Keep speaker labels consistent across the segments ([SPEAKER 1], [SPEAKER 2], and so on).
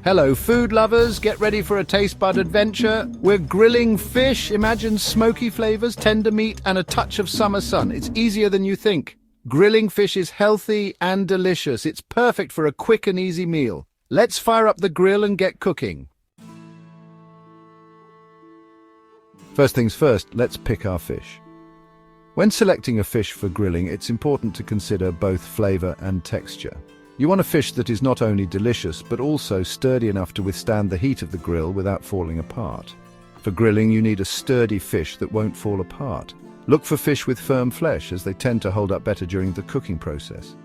[SPEAKER 1] Hello, food lovers. Get ready for a taste bud adventure. We're grilling fish. Imagine smoky flavors, tender meat, and a touch of summer sun. It's easier than you think. Grilling fish is healthy and delicious. It's perfect for a quick and easy meal. Let's fire up the grill and get cooking. First things first, let's pick our fish. When selecting a fish for grilling, it's important to consider both flavor and texture. You want a fish that is not only delicious, but also sturdy enough to withstand the heat of the grill without falling apart. For grilling, you need a sturdy fish that won't fall apart. Look for fish with firm flesh, as they tend to hold up better during the cooking process.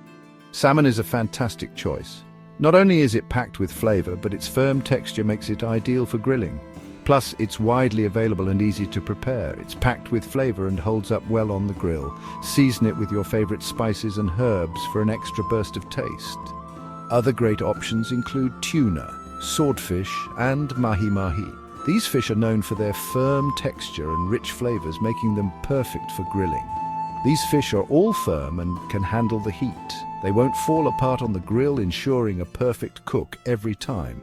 [SPEAKER 1] Salmon is a fantastic choice. Not only is it packed with flavor, but its firm texture makes it ideal for grilling. Plus, it's widely available and easy to prepare. It's packed with flavor and holds up well on the grill. Season it with your favorite spices and herbs for an extra burst of taste. Other great options include tuna, swordfish, and mahi-mahi. These fish are known for their firm texture and rich flavors, making them perfect for grilling. These fish are all firm and can handle the heat. They won't fall apart on the grill, ensuring a perfect cook every time.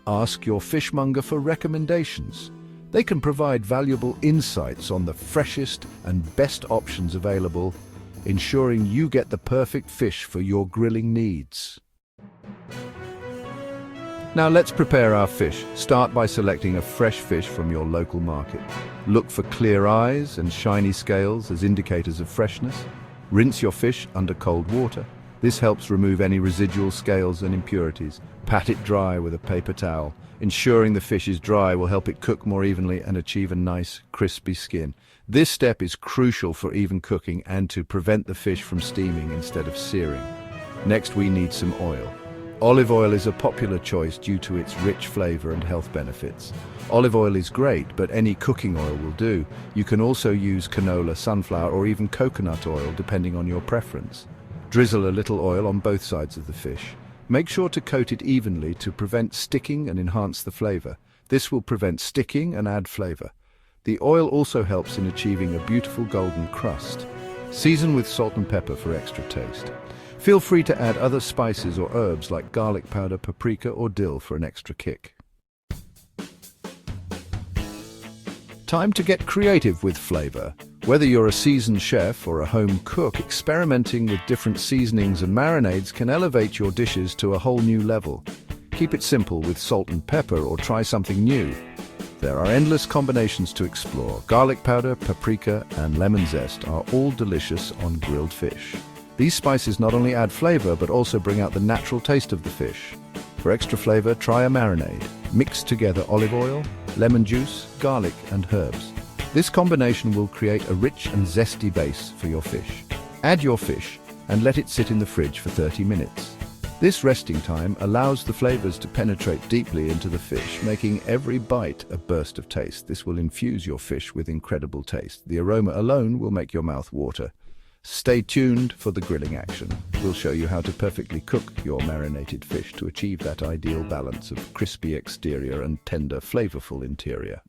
[SPEAKER 1] Ask your fishmonger for recommendations. They can provide valuable insights on the freshest and best options available, ensuring you get the perfect fish for your grilling needs. Now let's prepare our fish. Start by selecting a fresh fish from your local market. Look for clear eyes and shiny scales as indicators of freshness. Rinse your fish under cold water. This helps remove any residual scales and impurities. Pat it dry with a paper towel. Ensuring the fish is dry will help it cook more evenly and achieve a nice, crispy skin. This step is crucial for even cooking and to prevent the fish from steaming instead of searing. Next, we need some oil. Olive oil is a popular choice due to its rich flavor and health benefits. Olive oil is great, but any cooking oil will do. You can also use canola, sunflower, or even coconut oil, depending on your preference. Drizzle a little oil on both sides of the fish. Make sure to coat it evenly to prevent sticking and enhance the flavor. This will prevent sticking and add flavor. The oil also helps in achieving a beautiful golden crust. Season with salt and pepper for extra taste. Feel free to add other spices or herbs like garlic powder, paprika, or dill for an extra kick. Time to get creative with flavor. Whether you're a seasoned chef or a home cook, experimenting with different seasonings and marinades can elevate your dishes to a whole new level. Keep it simple with salt and pepper or try something new. There are endless combinations to explore. Garlic powder, paprika, and lemon zest are all delicious on grilled fish. These spices not only add flavor but also bring out the natural taste of the fish. For extra flavor, try a marinade. Mix together olive oil, lemon juice, garlic, and herbs. This combination will create a rich and zesty base for your fish. Add your fish and let it sit in the fridge for 30 minutes. This resting time allows the flavors to penetrate deeply into the fish, making every bite a burst of taste. This will infuse your fish with incredible taste. The aroma alone will make your mouth water. Stay tuned for the grilling action. We'll show you how to perfectly cook your marinated fish to achieve that ideal balance of crispy exterior and tender, flavorful interior.